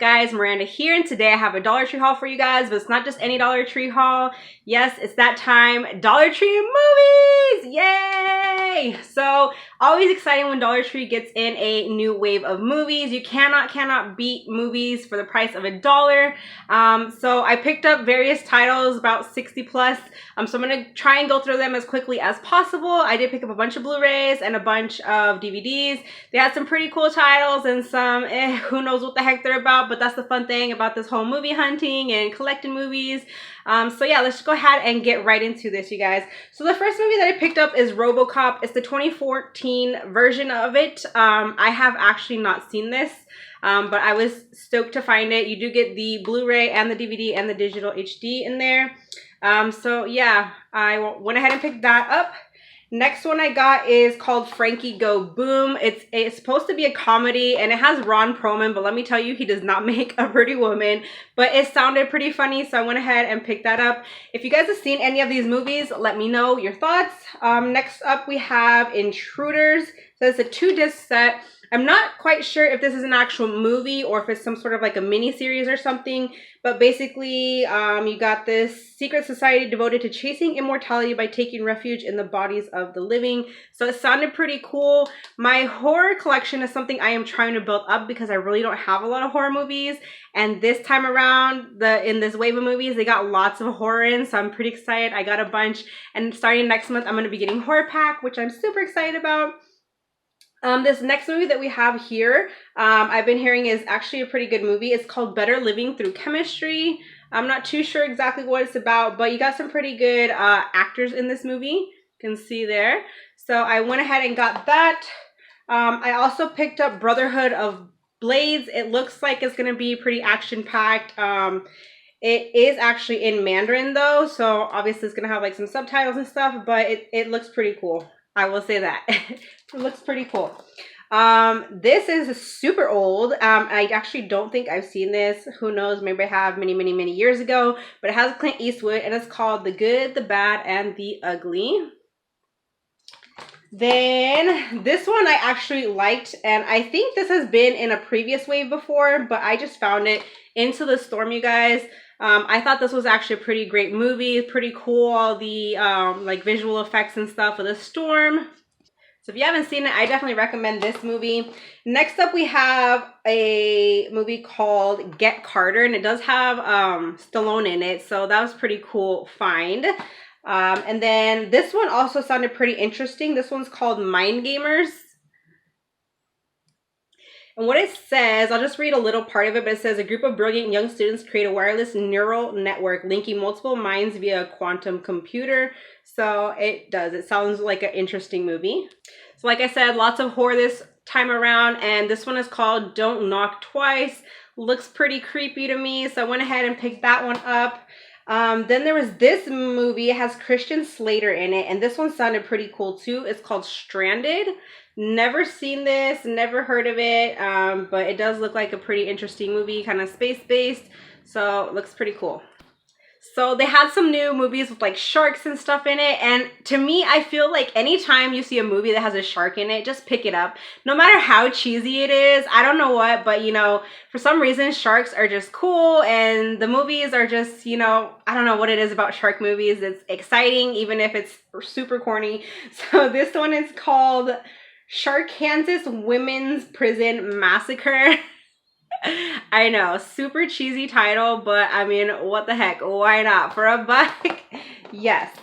guys? Miranda here, and today I have a Dollar Tree haul for you guys, but it's not just any Dollar Tree haul. Yes, it's that time, Dollar Tree movies! Yay! So, always exciting when Dollar Tree gets in a new wave of movies. You cannot beat movies for the price of $1. So I picked up various titles, about 60 plus. So I'm gonna try and go through them as quickly as possible. I did pick up a bunch of Blu-rays and a bunch of DVDs. They had some pretty cool titles and some who knows what the heck they're about, but that's the fun thing about this whole movie hunting and collecting movies. So yeah, let's go ahead and get right into this, you guys. So the first movie that I picked up is RoboCop. It's the 2014 version of it. I have actually not seen this, but I was stoked to find it. You do get the Blu-ray and the DVD and the digital HD in there. So yeah, I went ahead and picked that up. Next one I got is called Frankie Go Boom. It's supposed to be a comedy, and it has Ron Perlman, but let me tell you, he does not make a pretty woman. But it sounded pretty funny, so I went ahead and picked that up. If you guys have seen any of these movies, let me know your thoughts. Next up we have Intruders. So it's a 2-disc set. I'm not quite sure if this is an actual movie or if it's some sort of like a mini series or something, but basically you got this secret society devoted to chasing immortality by taking refuge in the bodies of the living. So it sounded pretty cool. My horror collection is something I am trying to build up because I really don't have a lot of horror movies, and this time around in this wave of movies they got lots of horror in, so I'm pretty excited. I got a bunch, and starting next month I'm going to be getting Horrorpack, which I'm super excited about. This next movie that we have here, I've been hearing is actually a pretty good movie. It's called Better Living Through Chemistry. I'm not too sure exactly what it's about, but you got some pretty good actors in this movie. You can see there. So I went ahead and got that. I also picked up Brotherhood of Blades. It looks like it's going to be pretty action-packed. It is actually in Mandarin though, so obviously it's going to have like some subtitles and stuff, but it looks pretty cool. I will say that. It looks pretty cool. This is super old. I actually don't think I've seen this. Who knows? Maybe I have many years ago. But it has Clint Eastwood, and it's called The Good, the Bad, and the Ugly. Then this one I actually liked, and I think this has been in a previous wave before, but I just found it. Into the Storm, you guys. I thought this was actually a pretty great movie. Pretty cool, all the like visual effects and stuff of the storm. So if you haven't seen it, I definitely recommend this movie. Next up we have a movie called Get Carter, and it does have Stallone in it, so that was pretty cool find. And then this one also sounded pretty interesting. This one's called Mind Gamers. And what it says, I'll just read a little part of it, but it says a group of brilliant young students create a wireless neural network linking multiple minds via a quantum computer. So it does. It sounds like an interesting movie. So like I said, lots of horror this time around, and this one is called Don't Knock Twice. Looks pretty creepy to me, so I went ahead and picked that one up. Then there was this movie. It has Christian Slater in it, and this one sounded pretty cool too. It's called Stranded. Never seen this, never heard of it, but it does look like a pretty interesting movie, kind of space-based, so it looks pretty cool. So they had some new movies with like sharks and stuff in it, and to me, I feel like anytime you see a movie that has a shark in it, just pick it up. No matter how cheesy it is, I don't know what, but you know, for some reason, sharks are just cool, and the movies are just, you know, I don't know what it is about shark movies. It's exciting, even if it's super corny. So this one is called Sharkansas Women's Prison Massacre. I know, super cheesy title, but I mean, what the heck? Why not? For $1? Yes.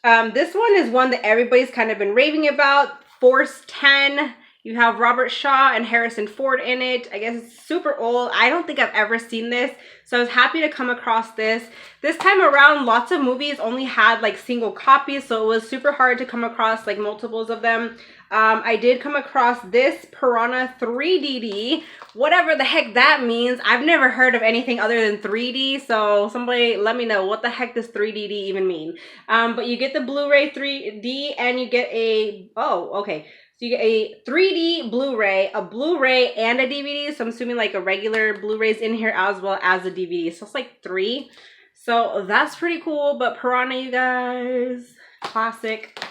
This one is one that everybody's kind of been raving about. Force 10. You have Robert Shaw and Harrison Ford in it. I guess it's super old. I don't think I've ever seen this, so I was happy to come across this. This time around, lots of movies only had like single copies, so it was super hard to come across like multiples of them. I did come across this Piranha 3DD, whatever the heck that means. I've never heard of anything other than 3D, so somebody let me know what the heck does 3DD even mean. But you get the Blu-ray 3D, and you get a, oh, okay. So you get a 3D Blu-ray, a Blu-ray, and a DVD. So I'm assuming like a regular Blu-ray's in here as well as a DVD. So it's like 3. So that's pretty cool. But Piranha, you guys, classic.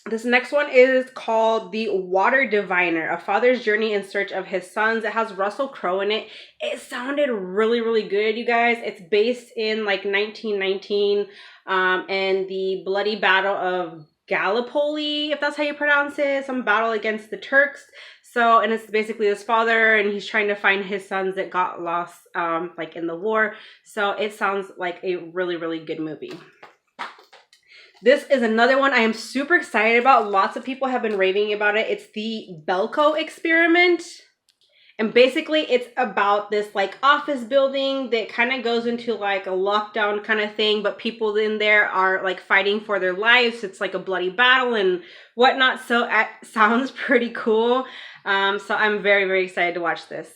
This next one is called The Water Diviner, A Father's Journey in Search of His Sons. It has Russell Crowe in it. It sounded really, really good, you guys. It's based in like 1919 and the bloody battle of Gallipoli, if that's how you pronounce it, some battle against the Turks. So, and it's basically this father, and he's trying to find his sons that got lost like in the war. So it sounds like a really, really good movie. This is another one I am super excited about. Lots of people have been raving about it. It's the Belko Experiment. And basically it's about this like office building that kind of goes into like a lockdown kind of thing, but people in there are like fighting for their lives. It's like a bloody battle and whatnot. So it sounds pretty cool. So I'm very, very excited to watch this.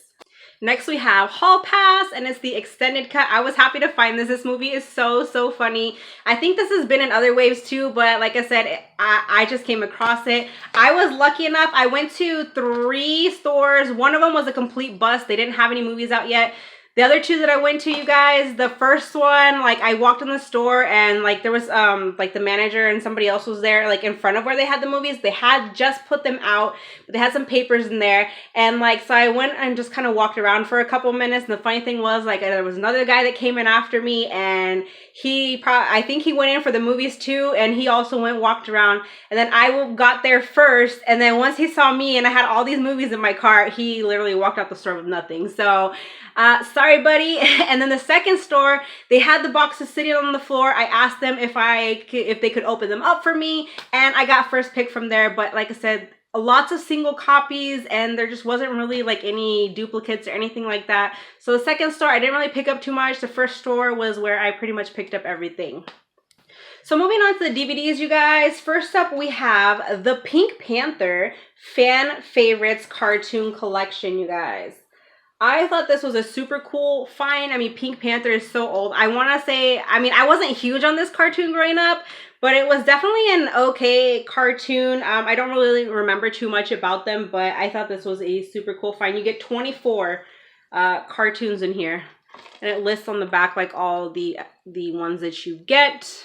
Next we have Hall Pass, and it's the extended cut. I was happy to find this. This movie is so, so funny. I think this has been in other waves too, but like I said, I just came across it. I was lucky enough. I went to 3 stores. One of them was a complete bust. They didn't have any movies out yet. The other 2 that I went to, you guys, the first one, like I walked in the store and like there was like the manager and somebody else was there like in front of where they had the movies. They had just put them out, but they had some papers in there. And like, so I went and just kind of walked around for a couple minutes. And the funny thing was like there was another guy that came in after me, and I think he went in for the movies too. And he also walked around, and then I got there first. And then once he saw me and I had all these movies in my cart, he literally walked out the store with nothing. So sorry, buddy. And then the second store, they had the boxes sitting on the floor. I asked them if they could open them up for me, and I got first pick from there. But like I said, lots of single copies, and there just wasn't really like any duplicates or anything like that. So the second store, I didn't really pick up too much. The first store was where I pretty much picked up everything. So moving on to the DVDs, you guys. First up, we have the Pink Panther Fan Favorites Cartoon Collection, you guys. I thought this was a super cool find. I mean, Pink Panther is so old. I want to say, I mean, I wasn't huge on this cartoon growing up, but it was definitely an okay cartoon. I don't really remember too much about them, but I thought this was a super cool find. You get 24 cartoons in here, and it lists on the back like all the ones that you get.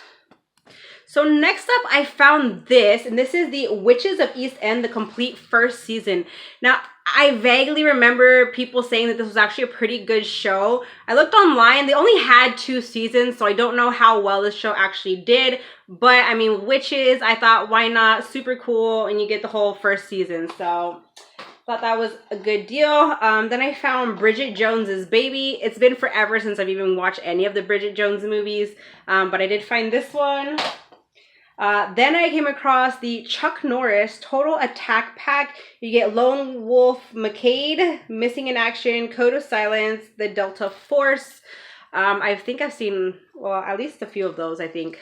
So next up, I found this, and this is the Witches of East End, the complete first season. Now, I vaguely remember people saying that this was actually a pretty good show. I looked online, they only had 2 seasons, so I don't know how well this show actually did. But, I mean, Witches, I thought, why not? Super cool, and you get the whole first season, so thought that was a good deal. Then I found Bridget Jones's Baby. It's been forever since I've even watched any of the Bridget Jones movies, but I did find this one. Then I came across the Chuck Norris Total Attack Pack. You get Lone Wolf McCade, Missing in Action, Code of Silence, The Delta Force. I think I've seen, well, at least a few of those, I think.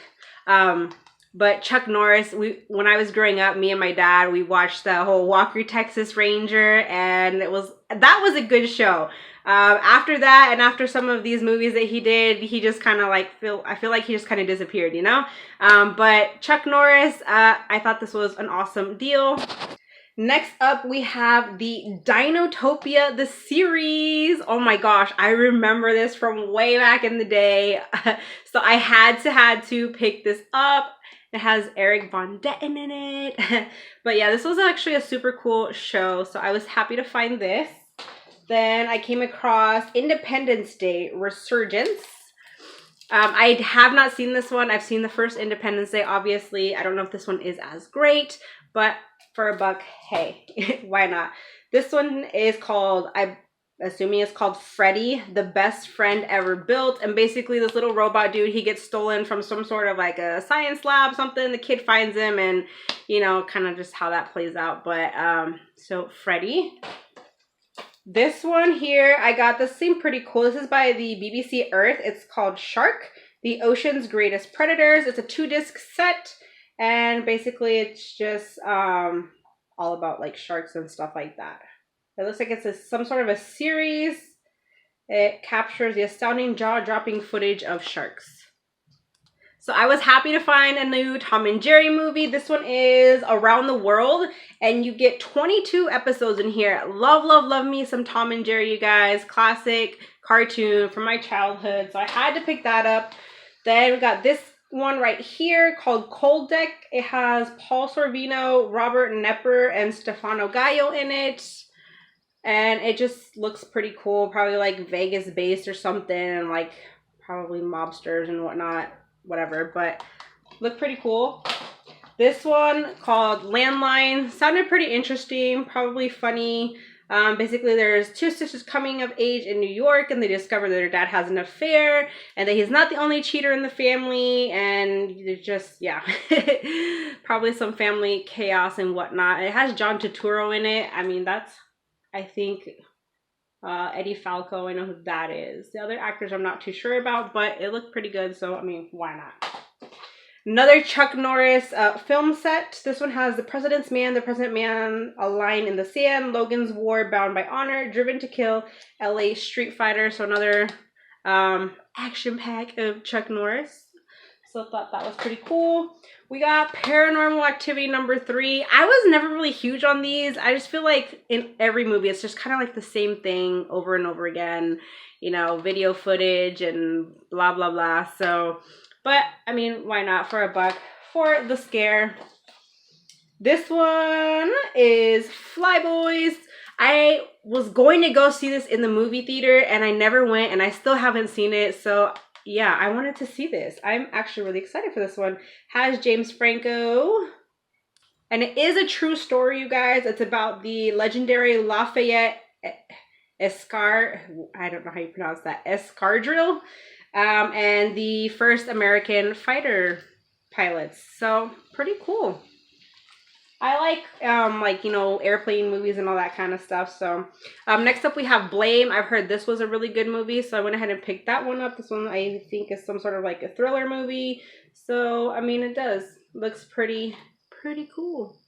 But Chuck Norris, when I was growing up, me and my dad, we watched the whole Walker, Texas Ranger, and that was a good show. After that, and after some of these movies that he did, he just kind of like I feel like he just kind of disappeared, you know? But Chuck Norris, I thought this was an awesome deal. Next up, we have the Dinotopia, the series. Oh my gosh, I remember this from way back in the day. So I had to pick this up. It has Eric Von Detten in it. But yeah, this was actually a super cool show, so I was happy to find this. Then I came across Independence Day Resurgence. I have not seen this one. I've seen the first Independence Day, obviously. I don't know if this one is as great, but for $1, hey, why not? This one is called, I'm assuming it's called Freddy, the Best Friend Ever Built. And basically this little robot dude, he gets stolen from some sort of like a science lab, something. The kid finds him, and, you know, kind of just how that plays out. But, so Freddy. This one here, I got, this seemed pretty cool. This is by the BBC Earth. It's called Shark, the Ocean's Greatest Predators. It's a 2-disc set, and basically it's just all about like sharks and stuff like that. It looks like it's some sort of a series. It captures the astounding jaw-dropping footage of sharks. So I was happy to find a new Tom and Jerry movie. This one is Around the World, and you get 22 episodes in here. Love, love, love me some Tom and Jerry, you guys. Classic cartoon from my childhood. So I had to pick that up. Then we got this one right here called Cold Deck. It has Paul Sorvino, Robert Nepper, and Stefano Gallo in it. And it just looks pretty cool. Probably like Vegas based or something. And like probably mobsters and whatnot. Whatever. But look pretty cool. This one called Landline sounded pretty interesting. Probably funny. Basically, there's two sisters coming of age in New York, and they discover that their dad has an affair, and that he's not the only cheater in the family, and there's just, yeah, probably some family chaos and whatnot. It has John Turturro in it. I mean, that's, I think, Eddie Falco. I know who that is. The other actors I'm not too sure about, but it looked pretty good, so, I mean, why not? Another Chuck Norris film set. This one has The President's Man, The President Man, A Line in the Sand, Logan's War, Bound by Honor, Driven to Kill, LA Street Fighter. So another action pack of Chuck Norris. So I thought that was pretty cool. We got Paranormal Activity number 3. I was never really huge on these. I just feel like in every movie, it's just kind of like the same thing over and over again. You know, video footage and blah, blah, blah. So... but, I mean, why not for $1 for the scare? This one is Flyboys. I was going to go see this in the movie theater, and I never went, and I still haven't seen it. So, yeah, I wanted to see this. I'm actually really excited for this one. Has James Franco. And it is a true story, you guys. It's about the legendary Lafayette I don't know how you pronounce that, Escadrille. And the first American fighter pilots. So pretty cool. I like, you know, airplane movies and all that kind of stuff. So next up we have Blame. I've heard this was a really good movie, so I went ahead and picked that one up. This one I think is some sort of like a thriller movie. So I mean, it does. Looks pretty cool.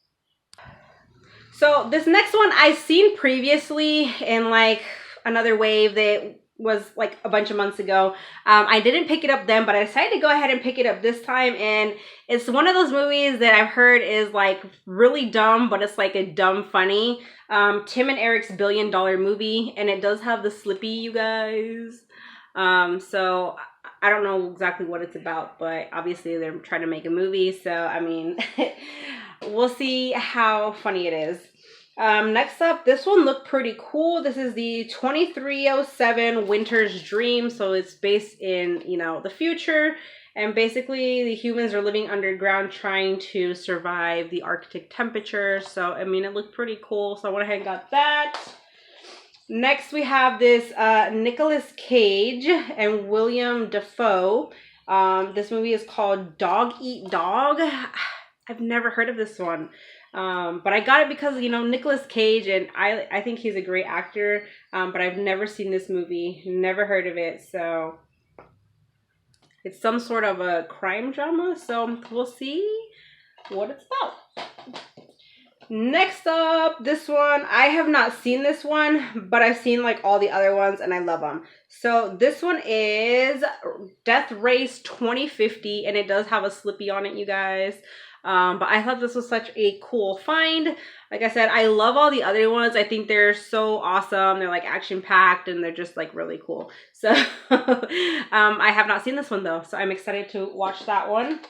So this next one I've seen previously in like another wave that was like a bunch of months ago. I didn't pick it up then, but I decided to go ahead and pick it up this time, and it's one of those movies that I've heard is like really dumb, but it's like a dumb funny. Tim and Eric's $1 billion movie, and it does have the Slippy, you guys. So I don't know exactly what it's about, but obviously they're trying to make a movie, so I mean, we'll see how funny it is. Next up, this one looked pretty cool. This is the 2307 Winter's Dream. So it's based in, you know, the future. And basically the humans are living underground trying to survive the Arctic temperature. So, I mean, it looked pretty cool. So I went ahead and got that. Next, we have this Nicolas Cage and William Dafoe. This movie is called Dog Eat Dog. I've never heard of this one. But I got it because, you know, Nicolas Cage, and I think he's a great actor, but I've never seen this movie, never heard of it, so it's some sort of a crime drama, so we'll see what it's about. Next up, this one, I have not seen this one, but I've seen like all the other ones, and I love them. So this one is Death Race 2050, and it does have a Slippy on it, you guys. But I thought this was such a cool find. Like I said, I love all the other ones. I think they're so awesome. They're like action packed and they're just like really cool. So I have not seen this one though, so I'm excited to watch that one.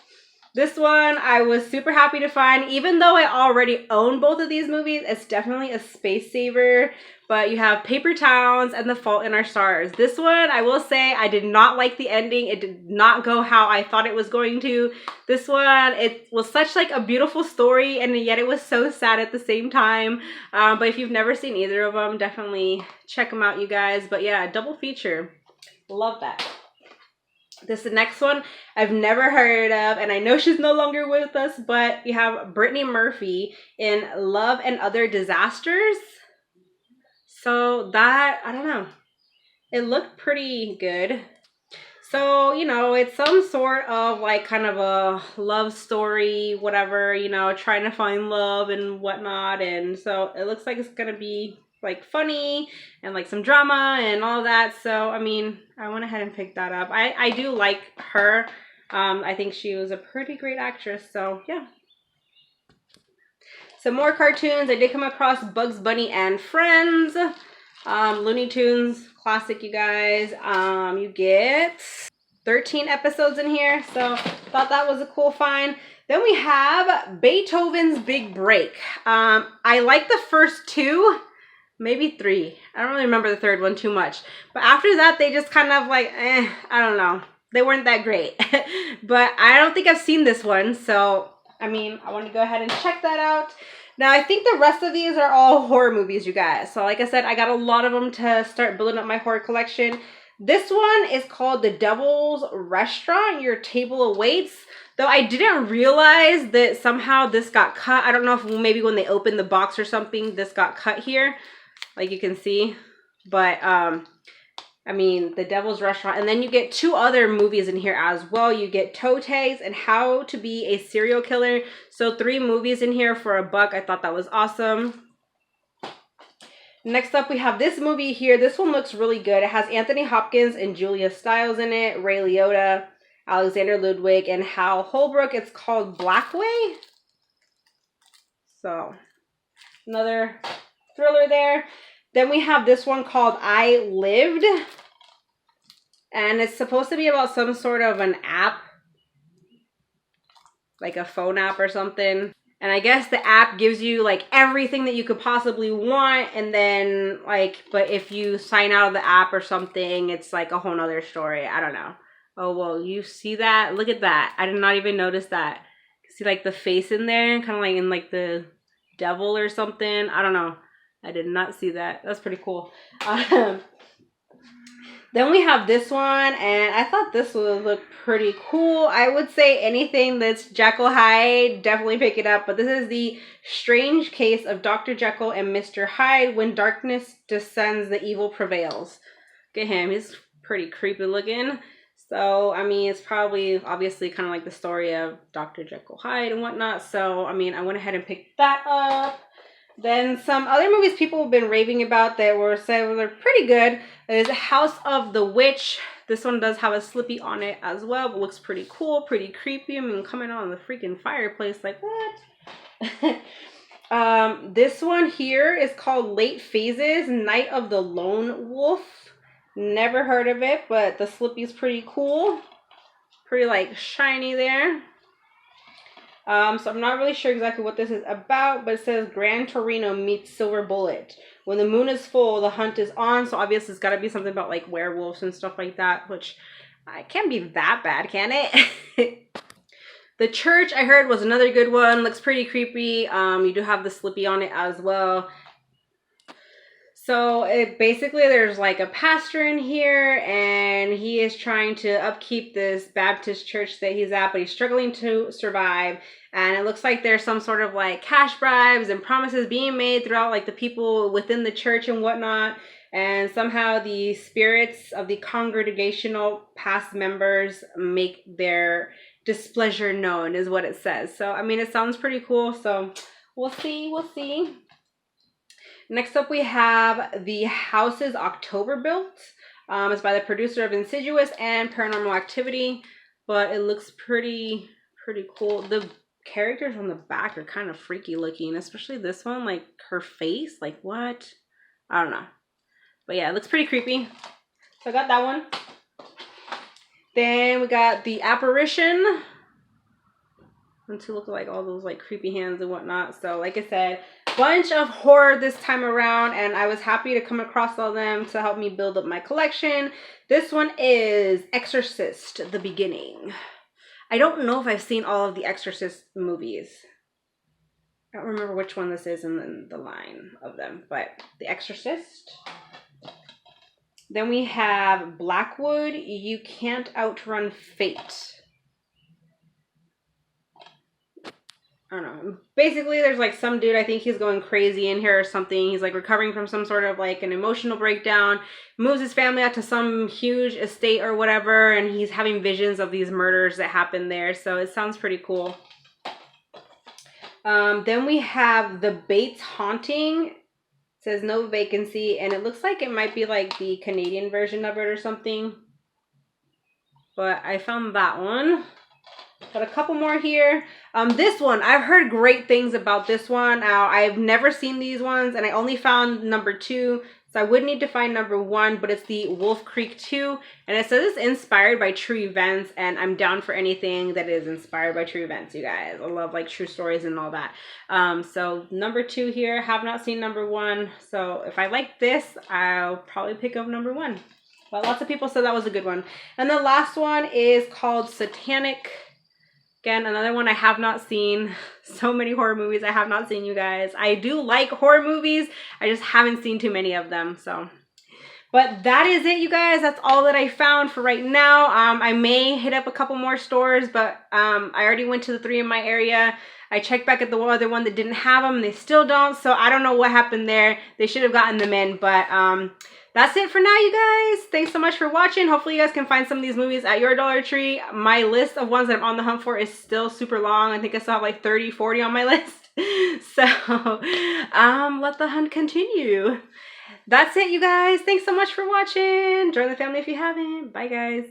This one I was super happy to find. Even though I already own both of these movies, it's definitely a space saver. But you have Paper Towns and The Fault in Our Stars. This one, I will say, I did not like the ending. It did not go how I thought it was going to. This one, it was such like a beautiful story, and yet it was so sad at the same time. But if you've never seen either of them, definitely check them out, you guys. But yeah, double feature. Love that. This next one I've never heard of, and I know she's no longer with us, but you have Brittany Murphy in Love and Other Disasters. So that, I don't know, it looked pretty good. So, you know, it's some sort of like kind of a love story, whatever, you know, trying to find love and whatnot. And so it looks like it's going to be like funny and like some drama and all that. So, I mean, I went ahead and picked that up. I do like her. I think she was a pretty great actress. So, yeah. Some more cartoons. I did come across Bugs Bunny and Friends. Looney Tunes, classic, you guys. You get 13 episodes in here, so thought that was a cool find. Then we have Beethoven's Big Break. I like the first 2, maybe 3. I don't really remember the third one too much. But after that, they just kind of like, I don't know. They weren't that great. But I don't think I've seen this one, so I mean, I want to go ahead and check that out. Now, I think the rest of these are all horror movies, you guys. So like I said, I got a lot of them to start building up my horror collection. This one is called The Devil's Restaurant, Your Table Awaits. Though I didn't realize that somehow this got cut. I don't know if maybe when they opened the box or something, this got cut here. Like you can see. But, I mean, The Devil's Restaurant. And then you get 2 other movies in here as well. You get Toe Tags and How to Be a Serial Killer. So 3 movies in here for $1. I thought that was awesome. Next up, we have this movie here. This one looks really good. It has Anthony Hopkins and Julia Stiles in it. Ray Liotta, Alexander Ludwig, and Hal Holbrook. It's called Blackway. So, another thriller there. Then we have this one called I Lived. And it's supposed to be about some sort of an app. Like a phone app or something. And I guess the app gives you like everything that you could possibly want. And then like, but if you sign out of the app or something, it's like a whole nother story. I don't know. Oh, well, you see that? Look at that. I did not even notice that. See like the face in there? Kind of like in like the devil or something. I don't know. I did not see that. That's pretty cool. Then we have this one, and I thought this would look pretty cool. I would say anything that's Jekyll Hyde, definitely pick it up. But this is The Strange Case of Dr. Jekyll and Mr. Hyde. When darkness descends, the evil prevails. Look at him. He's pretty creepy looking. So, I mean, it's probably obviously kind of like the story of Dr. Jekyll Hyde and whatnot. So, I mean, I went ahead and picked that up. Then some other movies people have been raving about that were said were pretty good is House of the Witch. This one does have a Slippy on it as well, but looks pretty cool, pretty creepy. I mean, coming on the freaking fireplace, like what? This one here is called Late Phases, Night of the Lone Wolf. Never heard of it, but the Slippy's pretty cool. Pretty like shiny there. So I'm not really sure exactly what this is about, but it says Gran Torino meets Silver Bullet. When the moon is full, the hunt is on. So obviously it's got to be something about like werewolves and stuff like that, which can't be that bad, can it? The Church, I heard, was another good one. Looks pretty creepy. You do have the Slippy on it as well. So basically there's like a pastor in here and he is trying to upkeep this Baptist church that he's at, but he's struggling to survive. And it looks like there's some sort of like cash bribes and promises being made throughout like the people within the church and whatnot. And somehow the spirits of the congregational past members make their displeasure known is what it says. So, I mean, it sounds pretty cool. So we'll see. Next up, we have The House is October Built. It's by the producer of Insidious and Paranormal Activity, but it looks pretty cool. The characters on the back are kind of freaky looking, especially this one, like her face, like what? I don't know. But yeah, it looks pretty creepy. So I got that one. Then we got The Apparition. And to look like all those like creepy hands and whatnot. So like I said, bunch of horror this time around, and I was happy to come across all them to help me build up my collection. This one is Exorcist: The Beginning. I don't know if I've seen all of the Exorcist movies. I don't remember which one this is in the line of them, but The Exorcist. Then we have Blackwood, You Can't Outrun Fate. I don't know. Basically, there's like some dude, I think he's going crazy in here or something. He's like recovering from some sort of like an emotional breakdown, moves his family out to some huge estate or whatever, and he's having visions of these murders that happen there. So it sounds pretty cool. Then we have The Bates Haunting. It says no vacancy, and it looks like it might be like the Canadian version of it or something. But I found that one. Got a couple more here. This one, I've heard great things about this one. Now, I've never seen these ones, and I only found number 2. So I would need to find number 1, but it's the Wolf Creek 2. And it says it's inspired by true events. And I'm down for anything that is inspired by true events, you guys. I love like true stories and all that. So number 2 here. Have not seen number 1. So if I like this, I'll probably pick up number 1. But lots of people said that was a good one. And the last one is called Satanic. Again, another one I have not seen. So many horror movies I have not seen, you guys. I do like horror movies. I just haven't seen too many of them, so. But that is it, you guys. That's all that I found for right now. I may hit up a couple more stores, but I already went to the 3 in my area. I checked back at the other one that didn't have them, and they still don't. So I don't know what happened there. They should have gotten them in, but that's it for now, you guys. Thanks so much for watching. Hopefully you guys can find some of these movies at your Dollar Tree. My list of ones that I'm on the hunt for is still super long. I think I still have like 30, 40 on my list. So let the hunt continue. That's it, you guys. Thanks so much for watching. Join the family if you haven't. Bye, guys.